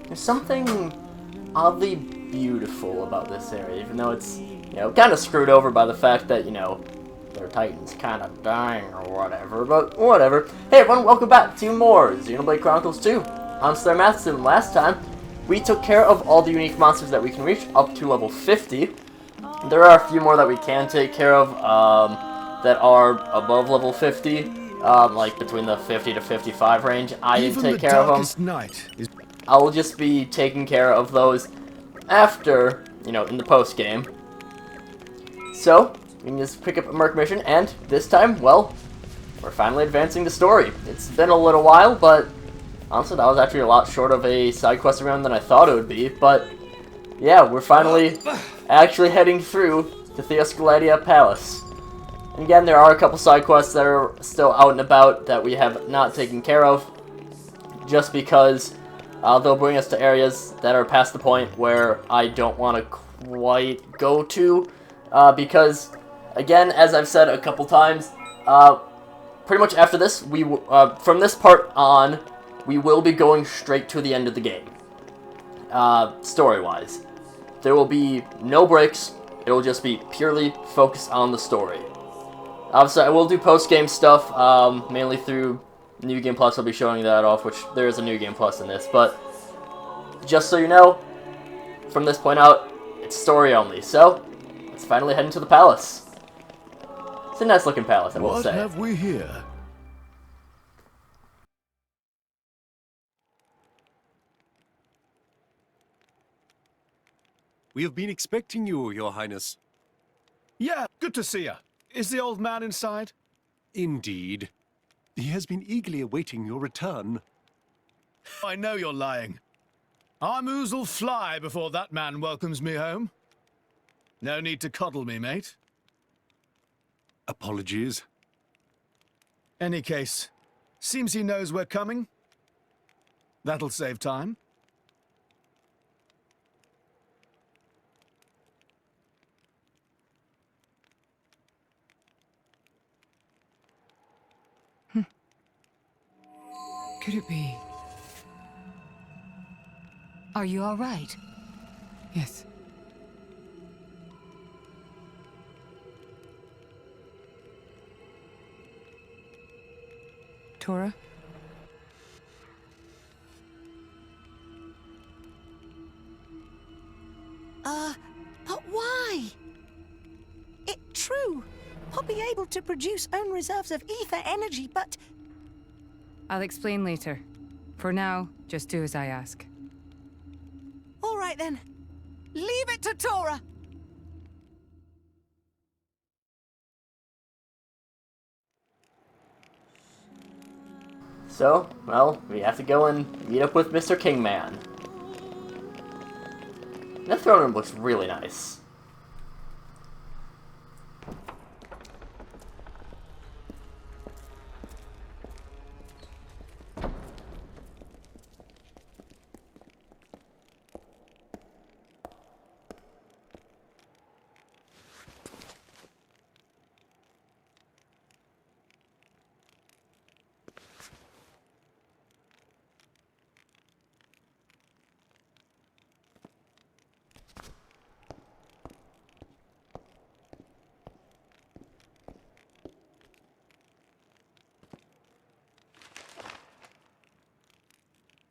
There's something oddly beautiful about this area, even though it's, kind of screwed over by the fact that, their Titan's kind of dying or whatever, but whatever. Hey everyone, welcome back to more Xenoblade Chronicles 2. I'm SlayerMathis, and last time we took care of all the unique monsters that we can reach up to level 50. There are a few more that we can take care of that are above level 50, like between the 50 to 55 range. I didn't take care of them. I will just be taking care of those after, in the post game. So, we can just pick up a Merc mission, and this time, well, we're finally advancing the story. It's been a little while, but honestly, that was actually a lot short of a side quest around than I thought it would be. But yeah, we're finally actually heading through the Theoscaladia Palace. And again, there are a couple side quests that are still out and about that we have not taken care of, just because they'll bring us to areas that are past the point where I don't want to quite go to, because, again, as I've said a couple times, pretty much after this, from this part on, we will be going straight to the end of the game, story-wise. There will be no breaks. It will just be purely focused on the story. Obviously, I will do post-game stuff, mainly through New Game Plus. I'll be showing that off, which there is a New Game Plus in this, but just so you know, from this point out, it's story only. So, let's finally head into the palace. It's a nice-looking palace, I will say. What have we here? We have been expecting you, Your Highness. Yeah, good to see you. Is the old man inside? Indeed. He has been eagerly awaiting your return. I know you're lying. Our moves will fly before that man welcomes me home. No need to coddle me, mate. Apologies. Any case, seems he knows we're coming. That'll save time. Could it be? Are you all right? Yes. Tora? But why? It's true. I'll be able to produce own reserves of ether energy, but... I'll explain later. For now, just do as I ask. All right then. Leave it to Tora. So, well, we have to go and meet up with Mr. Kingman. The throne room looks really nice.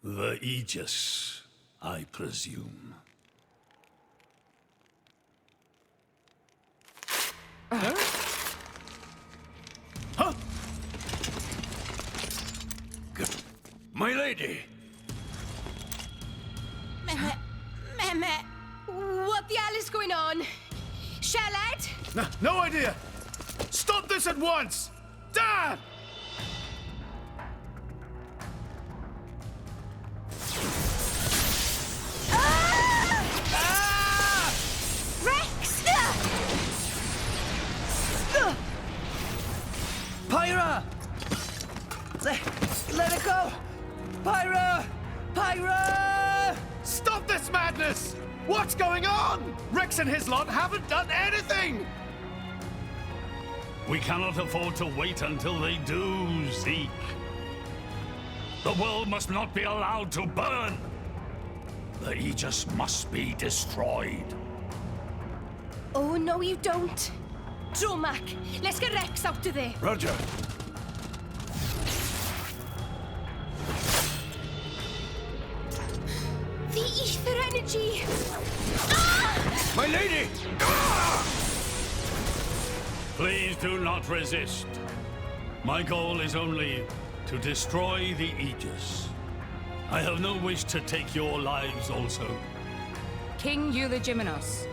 The Aegis, I presume. Huh? My lady! Mehmet, what the hell is going on? Charlotte? No idea. Stop this at once! Dad! Rex! Pyra! Let it go! Pyra! Pyra! Stop this madness! What's going on? Rex and his lot haven't done anything! We cannot afford to wait until they do, Zeke. The world must not be allowed to burn. The Aegis must be destroyed. Oh, no, you don't. Dromac, let's get Rex out of there. Roger. The ether energy. My lady! Ah! Please do not resist. My goal is only to destroy the Aegis. I have no wish to take your lives also. King Eulogimenos,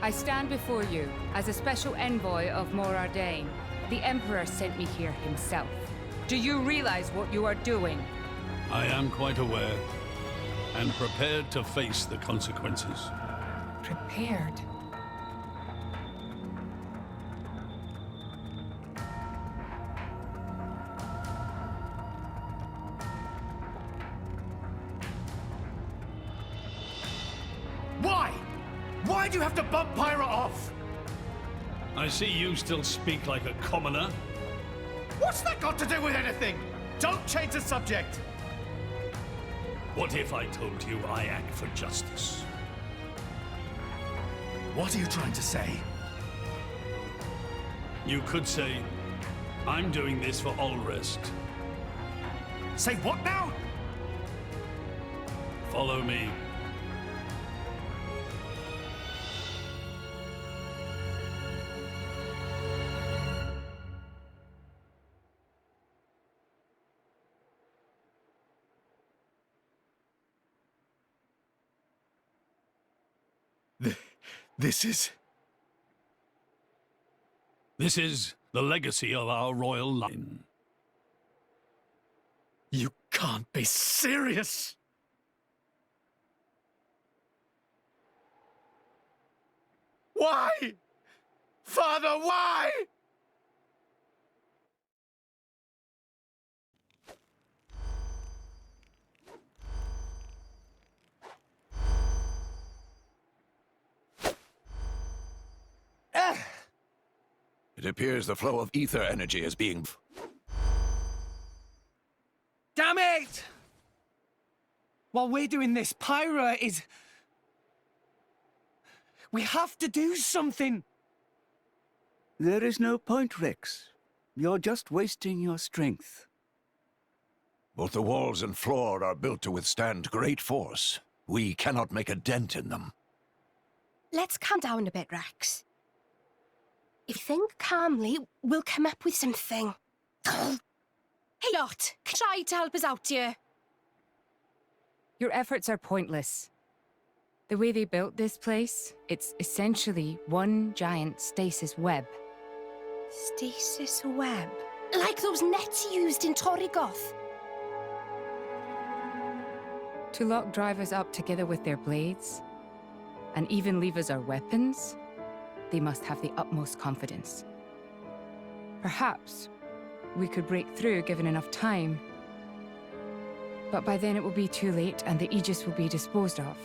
I stand before you as a special envoy of Morardain. The Emperor sent me here himself. Do you realize what you are doing? I am quite aware and prepared to face the consequences. Prepared? Why? Why do you have to bump Pyra off? I see you still speak like a commoner. What's that got to do with anything? Don't change the subject. What if I told you I act for justice? What are you trying to say? You could say, I'm doing this for Ulrist. Say what now? Follow me. This is the legacy of our royal line. You can't be serious! Why? Father, why? It appears the flow of ether energy is being... Damn it! While we're doing this, Pyra is... We have to do something! There is no point, Rex. You're just wasting your strength. Both the walls and floor are built to withstand great force. We cannot make a dent in them. Let's calm down a bit, Rex. If you think calmly, we'll come up with something. Hey, Lot, try to help us out here. Your efforts are pointless. The way they built this place, it's essentially one giant stasis web. Stasis web? Like those nets used in Torrigoth? To lock drivers up together with their blades, and even leave us our weapons, they must have the utmost confidence. Perhaps we could break through given enough time. But by then it will be too late and the Aegis will be disposed of.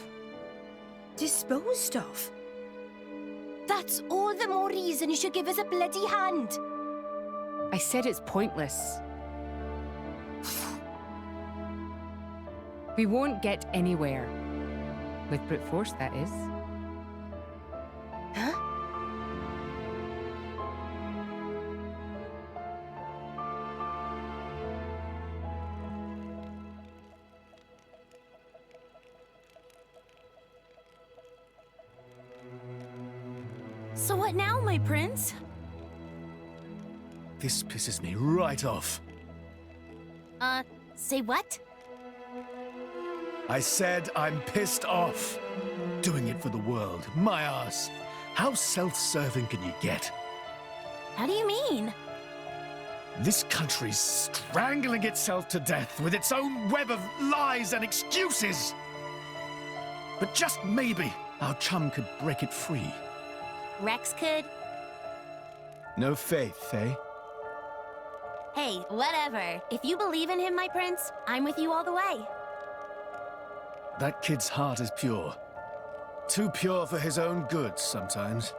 Disposed of? That's all the more reason you should give us a bloody hand. I said it's pointless. We won't get anywhere. With brute force, that is. Huh? So what now, my prince? This pisses me right off. Say what? I said I'm pissed off. Doing it for the world. My ass. How self-serving can you get? How do you mean? This country's strangling itself to death with its own web of lies and excuses. But just maybe our chum could break it free. Rex could? No faith, eh? Hey, whatever. If you believe in him, my prince, I'm with you all the way. That kid's heart is pure. Too pure for his own good sometimes.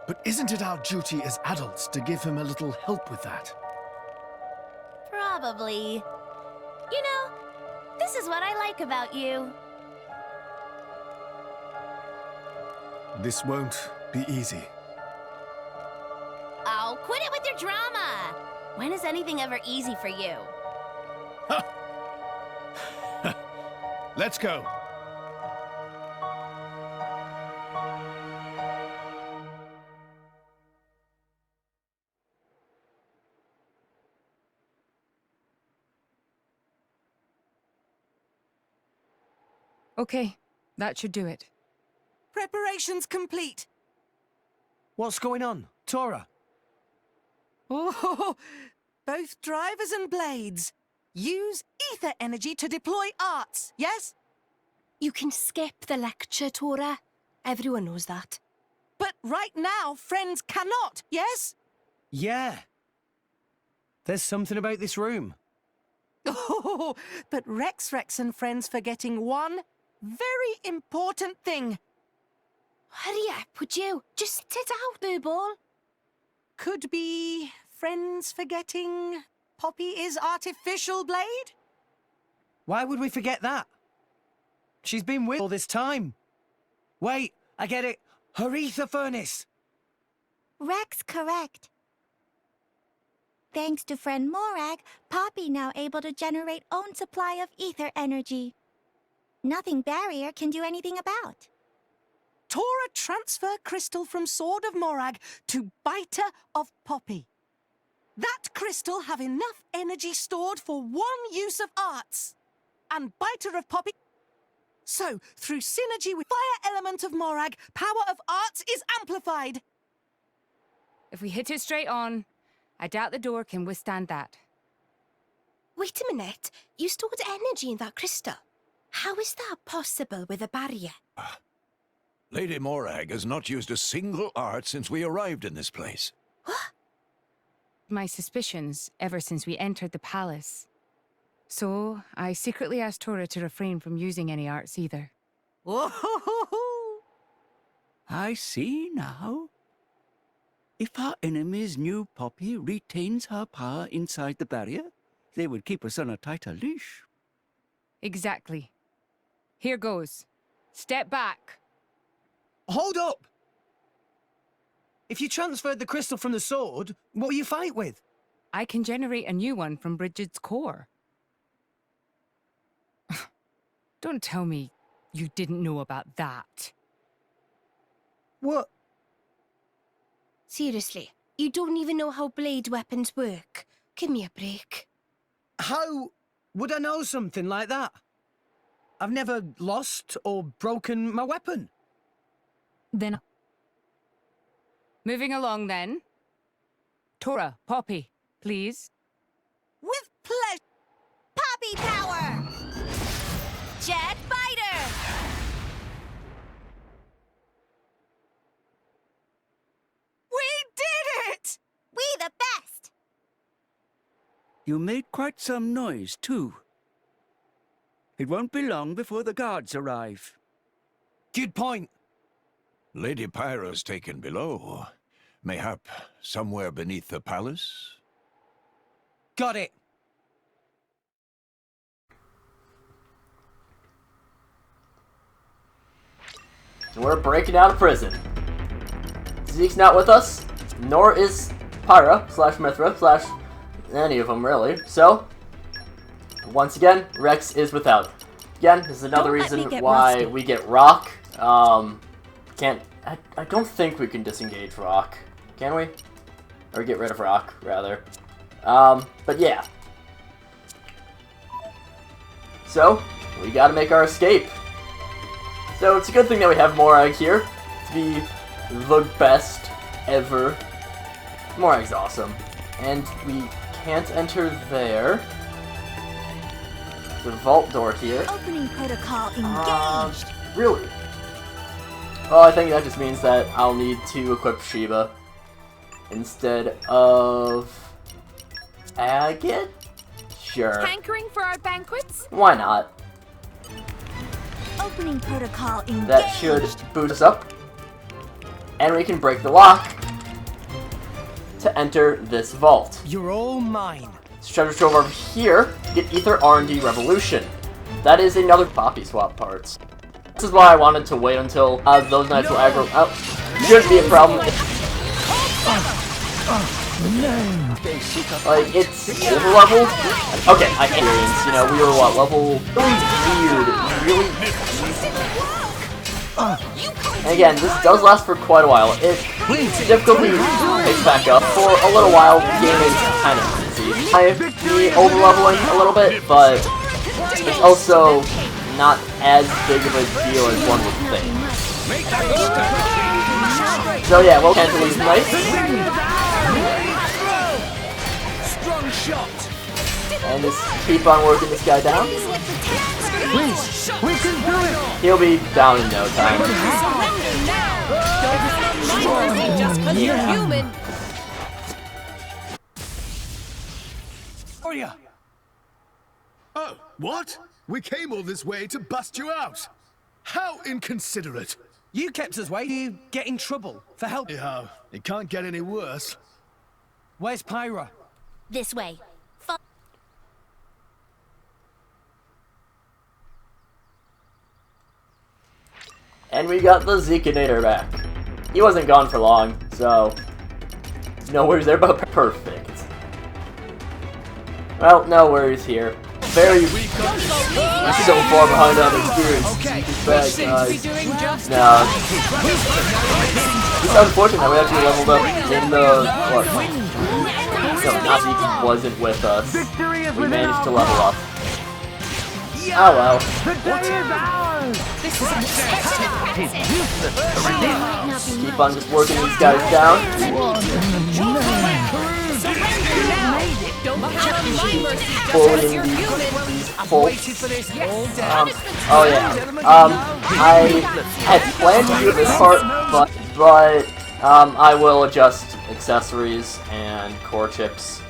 But isn't it our duty as adults to give him a little help with that? Probably. You know, this This is what I like about you. This won't be easy. Oh, quit it with your drama! When is anything ever easy for you? Let's go. Okay, that should do it. Preparations complete. What's going on? Tora? Oh, both drivers and blades. Use ether energy to deploy arts, yes? You can skip the lecture, Tora. Everyone knows that. But right now, friends cannot, yes? Yeah. There's something about this room. Oh, but Rex and friends forgetting one very important thing. Hurry up, would you? Just sit it out, Boo-Ball. Could be friends forgetting Poppy is artificial blade? Why would we forget that? She's been with all this time. Wait, I get it. Her ether furnace. Rex correct. Thanks to friend Morag, Poppy now able to generate own supply of ether energy. Nothing barrier can do anything about. Tora transfer crystal from Sword of Morag to Biter of Poppy. That crystal have enough energy stored for one use of arts. And Biter of Poppy... So, through synergy with fire element of Morag, power of arts is amplified. If we hit it straight on, I doubt the door can withstand that. Wait a minute. You stored energy in that crystal. How is that possible with a barrier? Lady Morag has not used a single art since we arrived in this place. What? My suspicions ever since we entered the palace. So, I secretly asked Tora to refrain from using any arts either. Whoa! I see now. If our enemies knew Poppy retains her power inside the barrier, they would keep us on a tighter leash. Exactly. Here goes. Step back. Hold up! If you transferred the crystal from the sword, what will you fight with? I can generate a new one from Bridget's core. Don't tell me you didn't know about that. What? Seriously, you don't even know how blade weapons work. Give me a break. How would I know something like that? I've never lost or broken my weapon. Then... Moving along, then. Tora, Poppy, please. With pleasure. Poppy power! Jet Biter! We did it! We the best! You made quite some noise, too. It won't be long before the guards arrive. Good point. Lady Pyra's taken below. Mayhap somewhere beneath the palace? Got it. We're breaking out of prison. Zeke's not with us, nor is Pyra, / Mithra, / any of them really. So, once again, Rex is without. Again, this is another reason why we get Rock. I don't think we can disengage Rock. Can we? Or get rid of Rock, rather. But yeah. So, we gotta make our escape. So it's a good thing that we have Morag here to be the best ever. Morag's awesome. And we can't enter there. The vault door here. Opening protocol engaged. Really? Oh, I think that just means that I'll need to equip Sheba instead of Agate? Sure. Hankering for our banquets? Why not? Opening protocol engaged. That should boost us up. And we can break the lock to enter this vault. You're all mine. So treasure trove over here, get Ether R&D Revolution. that is another Poppy swap parts. This is why I wanted to wait until those knights will aggro. Oh, shouldn't be a problem. Like, it's over-leveled. Okay, I experienced, you know, we were what, level really weird, and again, this does last for quite a while. Difficulty picks back up for a little while. The game is kind of easy. I be over-leveling a little bit, but it's also not as big of a deal as one would think. So yeah, well, Tantal is nice. And just keep on working this guy down. He'll be down in no time. Oh, what? We came all this way to bust you out. How inconsiderate. You kept us waiting. You get in trouble for help. Yeah, it can't get any worse. Where's Pyra? This way. And we got the Zekinator back. He wasn't gone for long, so no worries there, but perfect. Well, no worries here. Very so far behind on experience. Back, no. It's unfortunate that we actually leveled up in the what? No, Nazi wasn't with us. We managed to level up. Oh well. Keep on just working these guys down. Bullying these folks. Oh yeah. I had planned to do this part, but I will adjust accessories and core chips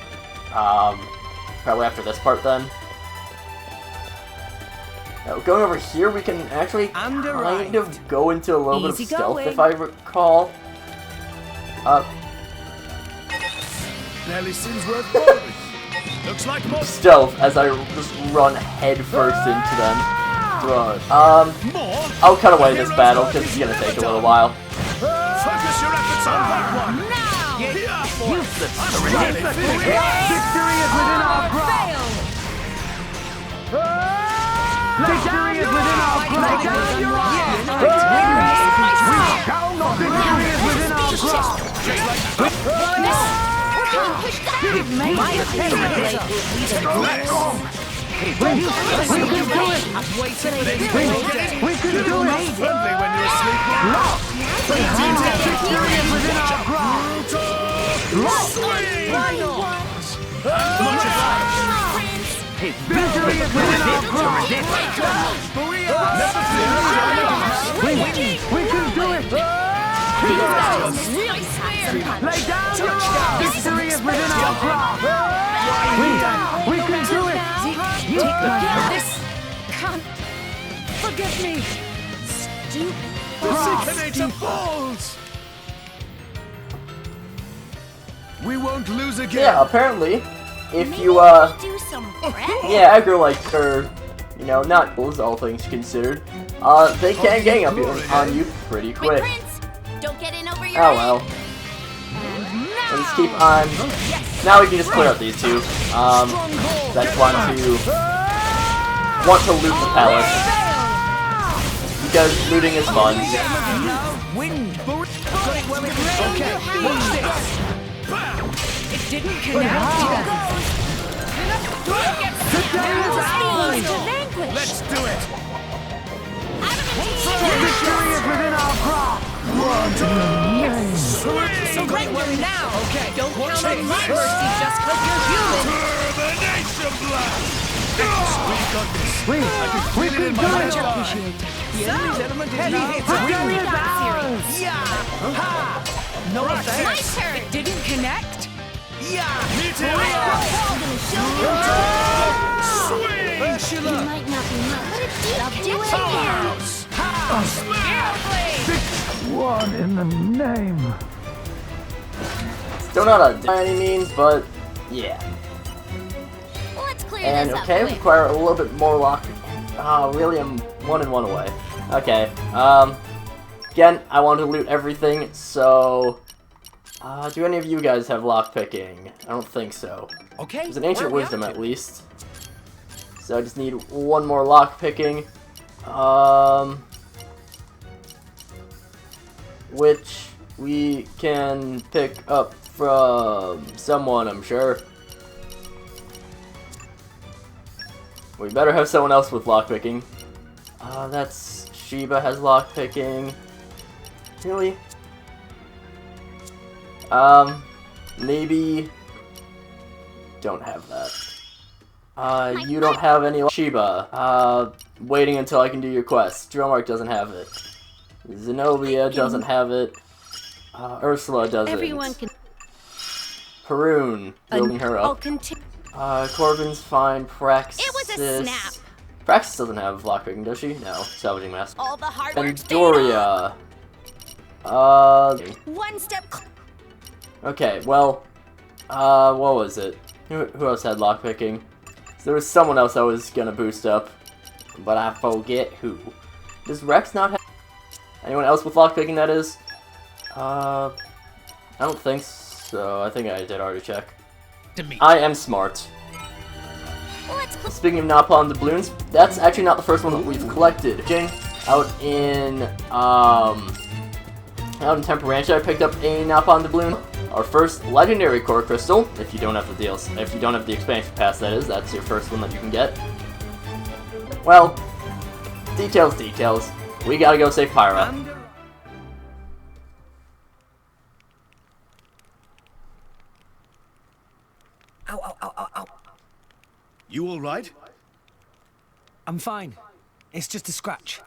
probably after this part then. Now, going over here, we can actually kind of go into a little bit of stealth, if I recall. Barely seems worth following. Looks like more stealth as I just run head first into them. I'll cut away this battle because it's gonna take a little while. Focus your efforts on that one. Victory is within our grasp. Victory is within our grasp! Victory is within our grasp! You've made it! We can do it! We can do it! friendly when you're asleep. Victory is within our grasp! Victory is within our grasp! We can do it! Lay down your arms! Victory is within our grasp! We can do it! This can't... Forgive me! The Zekinator falls! We won't lose again. Yeah, apparently, if you, yeah, aggro like, or, you know, not bulls, all things considered, they can gang up on you pretty quick. Don't get in over your Oh well. Let's keep on. Now we can just clear out these two. That want to loot the palace. Because looting is fun. It didn't connect. Let's do it! Victory is within our grasp! So great one now. Okay, don't count on my mercy just because you're human. Termination blast! We can do it! The enemy's element is now Victory is ours! No offense. My turn. It didn't connect. Swing! You might not be much, but I'll do it again. One in the name. Still not a by any means, but yeah. Let's clear And this up okay, quick. require a little bit more lock. Oh, really? I'm 1 and 1 away. Okay. Again, I want to loot everything, so... do any of you guys have lockpicking? I don't think so. Okay. There's an ancient wisdom, at least. So I just need 1 more lockpicking. Which we can pick up from someone, I'm sure. We better have someone else with lockpicking. That's... Sheba has lockpicking. Really? Maybe... Don't have that. You don't have any... Sheba, waiting until I can do your quest. Drillmark doesn't have it. Zenobia doesn't have it. Ursula doesn't. Everyone can... Perun, building her I'll up. continue. Corbin's fine. Praxis... It was a snap. Praxis doesn't have lockpicking, does she? No. Salvaging mask. All the hard And work's Doria. one step. Okay, well, what was it? Who else had lockpicking? So there was someone else I was gonna boost up, but I forget who. Does Rex not have anyone else with lockpicking? That is. I don't think so. I think I did already check. I am smart. Speaking of napalm doubloons, that's actually not the first one that we've collected. Out in Temperantia, I picked up a napalm doubloon. Our first legendary core crystal. If you don't have the DLC, if you don't have the expansion pass, that is, that's your first one that you can get. Well, details. We gotta go save Pyra. Ow. You all right? I'm fine. It's just a scratch.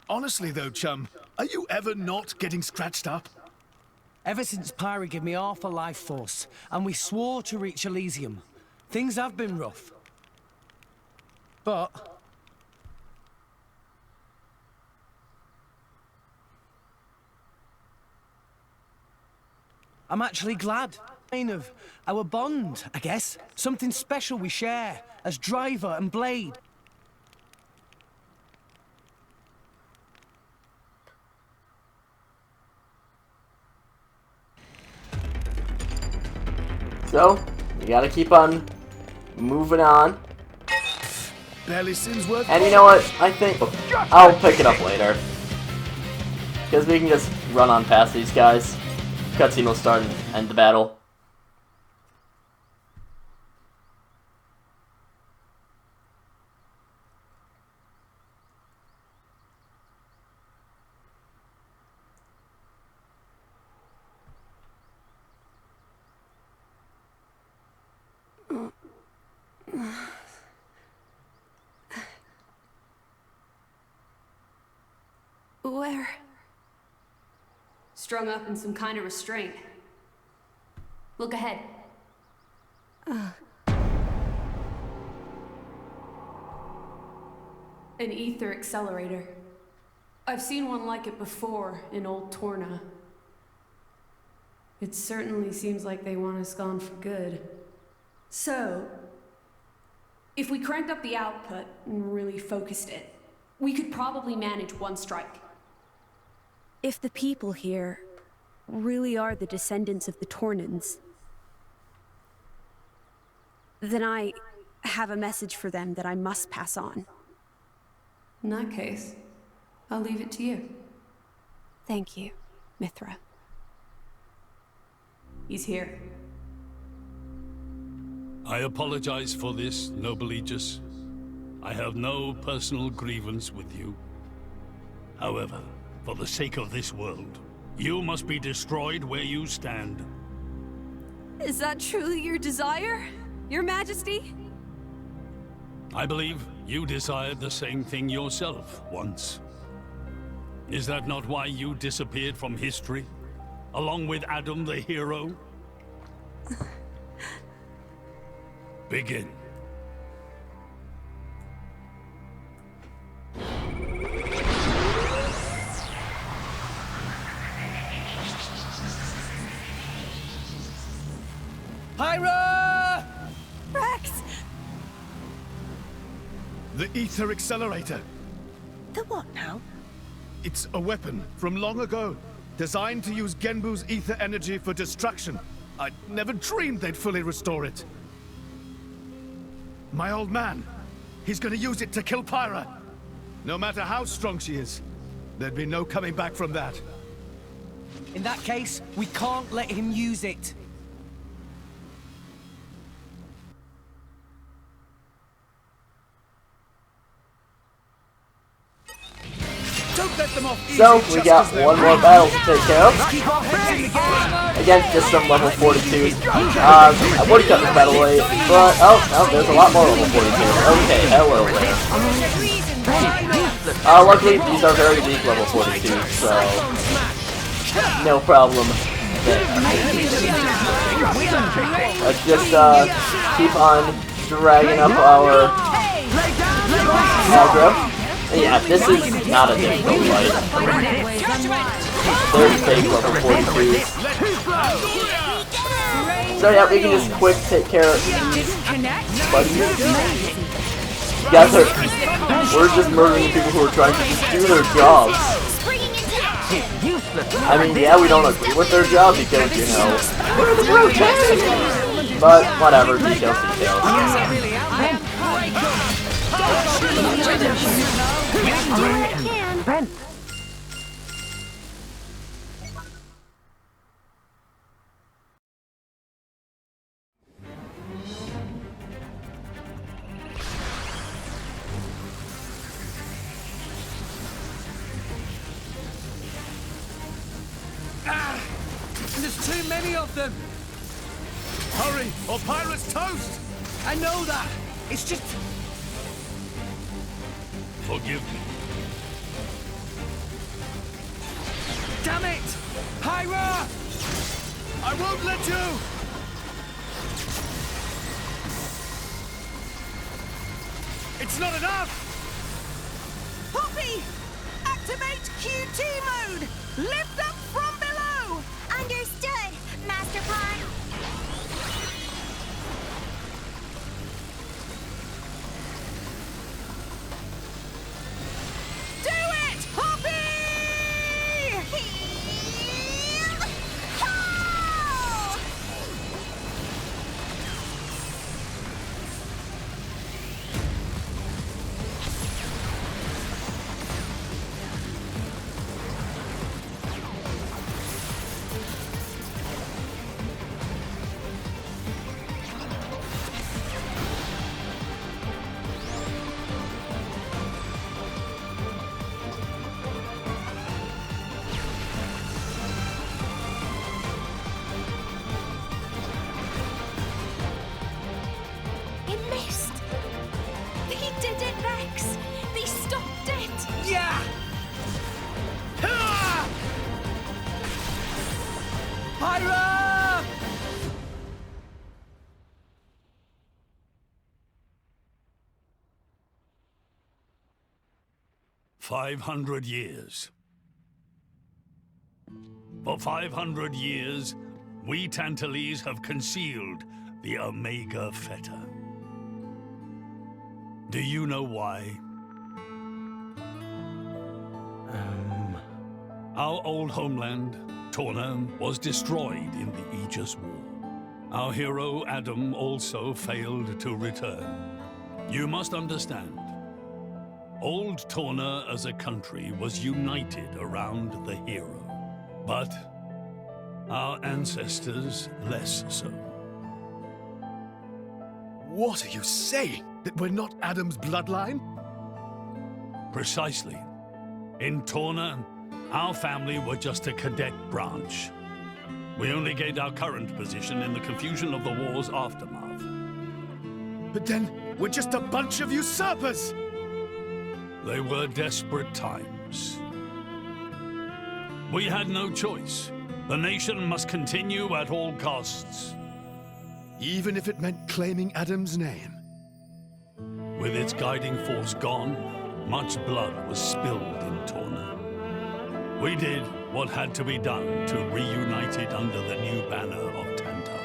Honestly though, chum, are you ever not getting scratched up? Ever since Pyra gave me half a life force, and we swore to reach Elysium, things have been rough. But... I'm actually glad. Of our bond, I guess. Something special we share as driver and blade. So, you gotta keep on moving on. Barely seems worth. And you know what? I think I'll pick it up later. Because we can just run on past these guys. Cutscene will start and end the battle. Where? Strung up in some kind of restraint. Look ahead. An ether accelerator. I've seen one like it before in Old Torna. It certainly seems like they want us gone for good. So, if we cranked up the output and really focused it, we could probably manage one strike. If the people here really are the descendants of the Tornans, then I have a message for them that I must pass on. In that case, I'll leave it to you. Thank you, Mithra. He's here. I apologize for this, noble Aegis. I have no personal grievance with you. However, for the sake of this world, you must be destroyed where you stand. Is that truly your desire, Your Majesty? I believe you desired the same thing yourself once. Is that not why you disappeared from history, along with Adam the hero? Begin. Pyra! Rex! The Ether Accelerator. The what now? It's a weapon from long ago, designed to use Genbu's ether energy for destruction. I never dreamed they'd fully restore it. My old man, he's gonna use it to kill Pyra. No matter how strong she is, there'd be no coming back from that. In that case, we can't let him use it. Don't let them off easy So, we just got 'cause they're one more weak. battle to take care of. Against just some level 42s. I would cut this battle late, but, oh, there's a lot more level 42s. Okay, hello there. Luckily, these are very weak level 42s, so no problem there. Let's just, keep on dragging up our aggro. Yeah, this is not a difficult fight. There's fake level 43s. So yeah, we can just quick take care of these buddies. You guys are... We're just murdering people who are trying to just do their jobs. I mean, yeah, we don't agree with their job because, you know, we're the protesters. But, whatever, details. There's too many of them! Hurry, or Pyra's toast! I know that! It's just... Forgive me. Damn it! Pyra! I won't let you! It's not enough! Poppy! Activate QT mode! Lift up from below! Understood, Master Pawn. Do it, Poppy! It missed. They did it, Rex. They stopped it. Yeah! Pyra! 500 years. For 500 years, we Tantalese have concealed the Omega Feta. Do you know why? Our old homeland, Torna, was destroyed in the Aegis War. Our hero, Adam, also failed to return. You must understand, old Torna as a country was united around the hero. But our ancestors less so. What are you saying? That we're not Adam's bloodline? Precisely. In Torna, our family were just a cadet branch. We only gained our current position in the confusion of the war's aftermath. But then, we're just a bunch of usurpers! They were desperate times. We had no choice. The nation must continue at all costs. Even if it meant claiming Adam's name. With its guiding force gone, much blood was spilled in Torna. We did what had to be done to reunite it under the new banner of Tantal.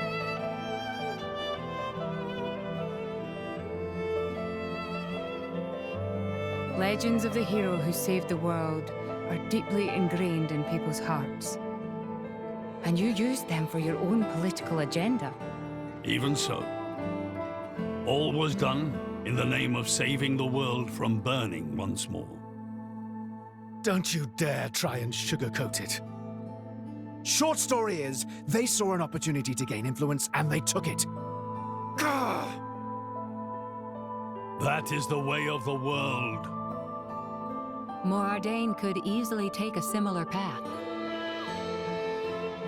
Legends of the hero who saved the world are deeply ingrained in people's hearts. And you used them for your own political agenda. Even so, all was done in the name of saving the world from burning once more. Don't you dare try and sugarcoat it. Short story is, they saw an opportunity to gain influence and they took it. Gah! That is the way of the world. Morardain could easily take a similar path.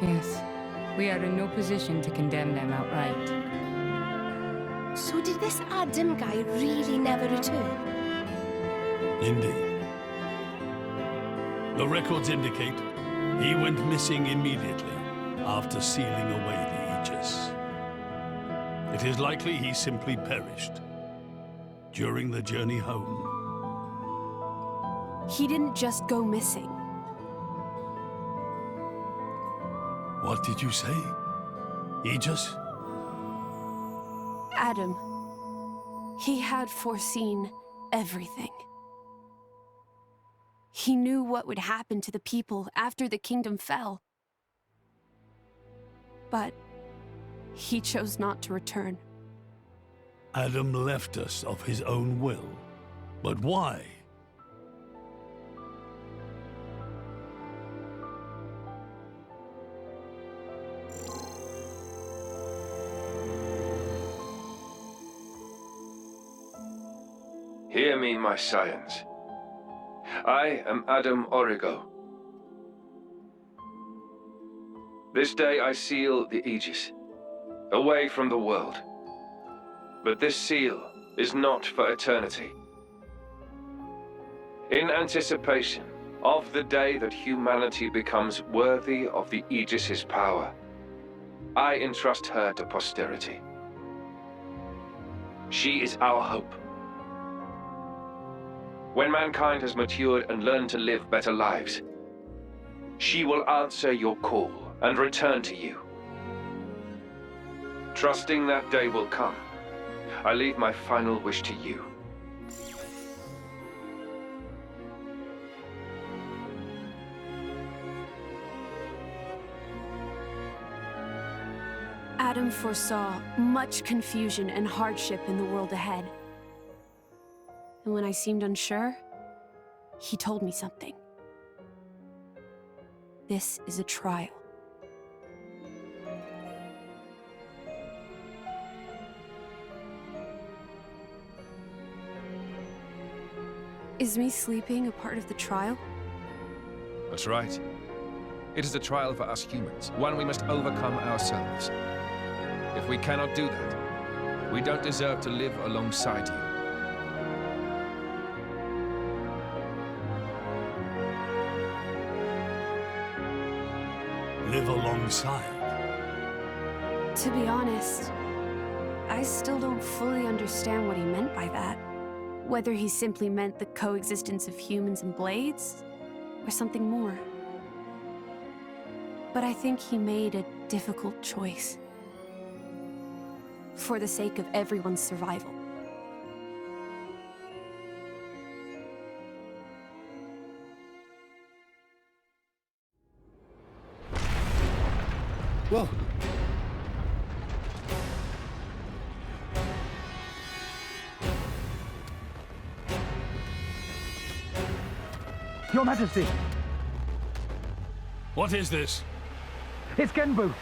Yes, we are in no position to condemn them outright. So did this Adam guy really never return? Indeed. The records indicate he went missing immediately after sealing away the Aegis. It is likely he simply perished during the journey home. He didn't just go missing. What did you say? Aegis? Adam. He had foreseen everything. He knew what would happen to the people after the kingdom fell. But he chose not to return. Adam left us of his own will. But why? Hear me, my scions. I am Adam Origo. This day I seal the Aegis, away from the world. But this seal is not for eternity. In anticipation of the day that humanity becomes worthy of the Aegis's power, I entrust her to posterity. She is our hope. When mankind has matured and learned to live better lives, she will answer your call and return to you. Trusting that day will come, I leave my final wish to you. Adam foresaw much confusion and hardship in the world ahead. And when I seemed unsure, he told me something. This is a trial. Is me sleeping a part of the trial? That's right. It is a trial for us humans, one we must overcome ourselves. If we cannot do that, we don't deserve to live alongside you. Live alongside? To be honest, I still don't fully understand what he meant by that. Whether he simply meant the coexistence of humans and blades, or something more. But I think he made a difficult choice. For the sake of everyone's survival. Whoa. Your Majesty! What is this? It's Genbu!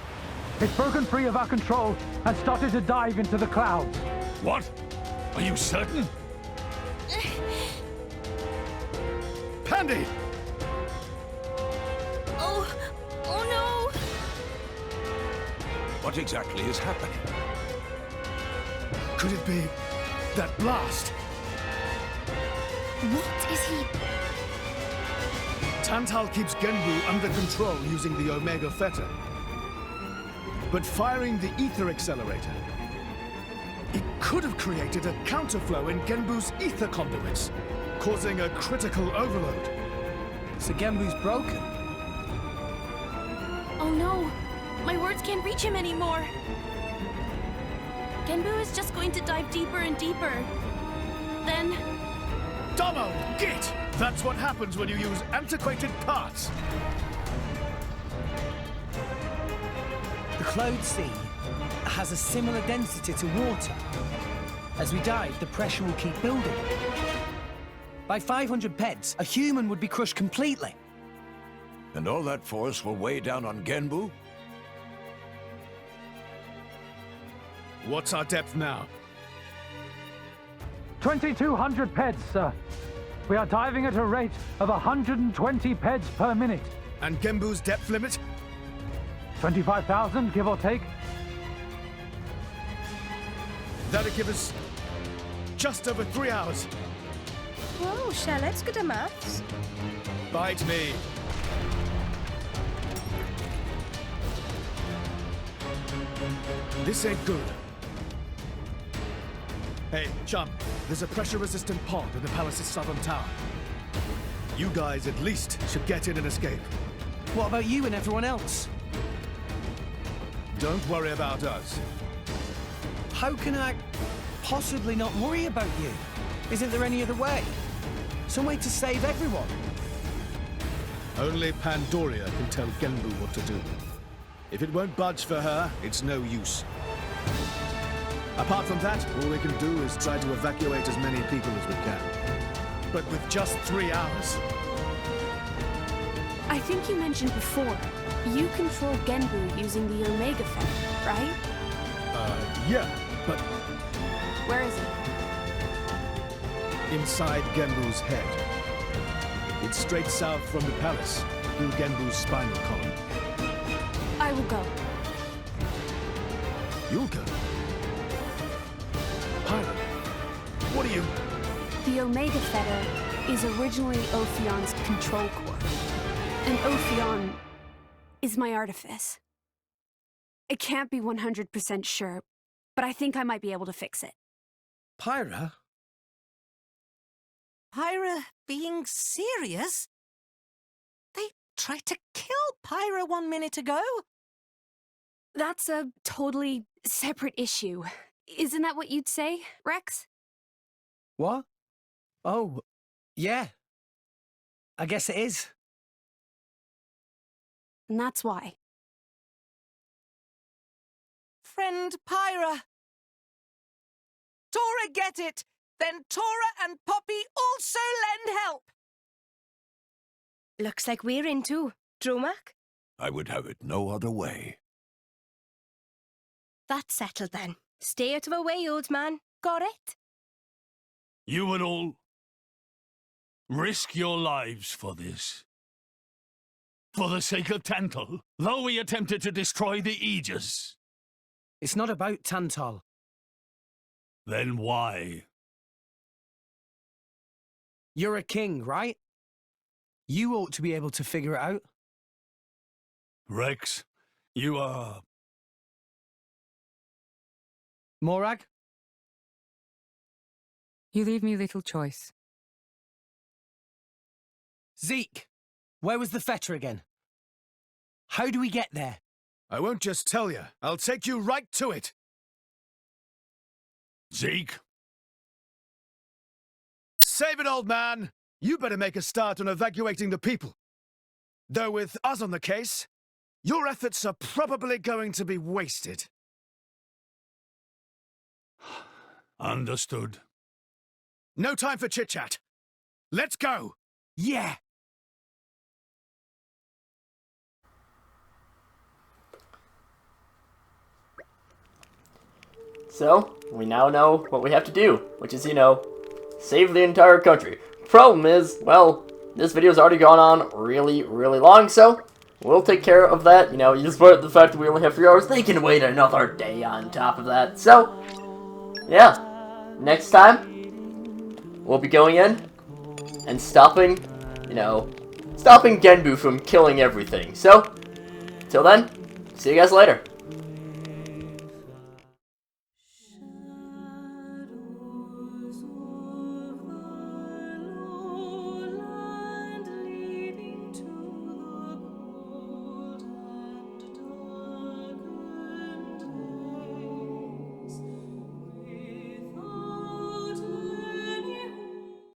It's broken free of our control and started to dive into the clouds. What? Are you certain? Pandy! Oh no! What exactly is happening? Could it be that blast? What is he... Tantal keeps Genbu under control using the Omega Fetter. But firing the ether accelerator, it could have created a counterflow in Genbu's ether conduits, causing a critical overload. So Genbu's broken? Oh no! My words can't reach him anymore! Genbu is just going to dive deeper and deeper. Then... Samo! Git! That's what happens when you use antiquated parts. The Cloud Sea has a similar density to water. As we dive, the pressure will keep building. By 500 peds, a human would be crushed completely. And all that force will weigh down on Genbu? What's our depth now? 2,200 peds, sir. We are diving at a rate of 120 peds per minute. And Genbu's depth limit? 25,000, give or take. That'll give us just over 3 hours. Whoa, Shell, let's go to maths. Bite me. This ain't good. Hey, chum, there's a pressure-resistant pod in the palace's southern tower. You guys at least should get in and escape. What about you and everyone else? Don't worry about us. How can I possibly not worry about you? Isn't there any other way? Some way to save everyone? Only Pandoria can tell Genbu what to do. If it won't budge for her, it's no use. Apart from that, all we can do is try to evacuate as many people as we can. But with just 3 hours. I think you mentioned before, you control Genbu using the Omega Feather, right? Yeah, but Where is it? inside Genbu's head. It's straight south from the palace, through Genbu's spinal column. I will go. You'll go. Pilot, what are you? The Omega Fetter is originally Ophion's control core. And Ophion is my artifice. I can't be 100% sure, but I think I might be able to fix it. Pyra? Pyra being serious? They tried to kill Pyra 1 minute ago. That's a totally separate issue. Isn't that what you'd say, Rex? What? Oh, yeah. I guess it is. And that's why. Friend Pyra. Tora get it! Then Tora and Poppy also lend help! Looks like we're in too. Dromak? I would have it no other way. That's settled then. Stay out of our way, old man. Got it? You would all risk your lives for this. For the sake of Tantal, though we attempted to destroy the Aegis. It's not about Tantal. Then why? You're a king, right? You ought to be able to figure it out. Rex, you are... Morag? You leave me little choice. Zeke, where was the fetter again? How do we get there? I won't just tell you. I'll take you right to it. Zeke? Save it, old man! You better make a start on evacuating the people. Though with us on the case, your efforts are probably going to be wasted. Understood. No time for chit-chat. Let's go! Yeah! So, we now know what we have to do, which is, save the entire country. Problem is, well, this video's already gone on really, really long, so we'll take care of that. Despite the fact that we only have 3 hours, they can wait another day on top of that. So, yeah. Next time, we'll be going in and stopping Genbu from killing everything. So, till then, see you guys later.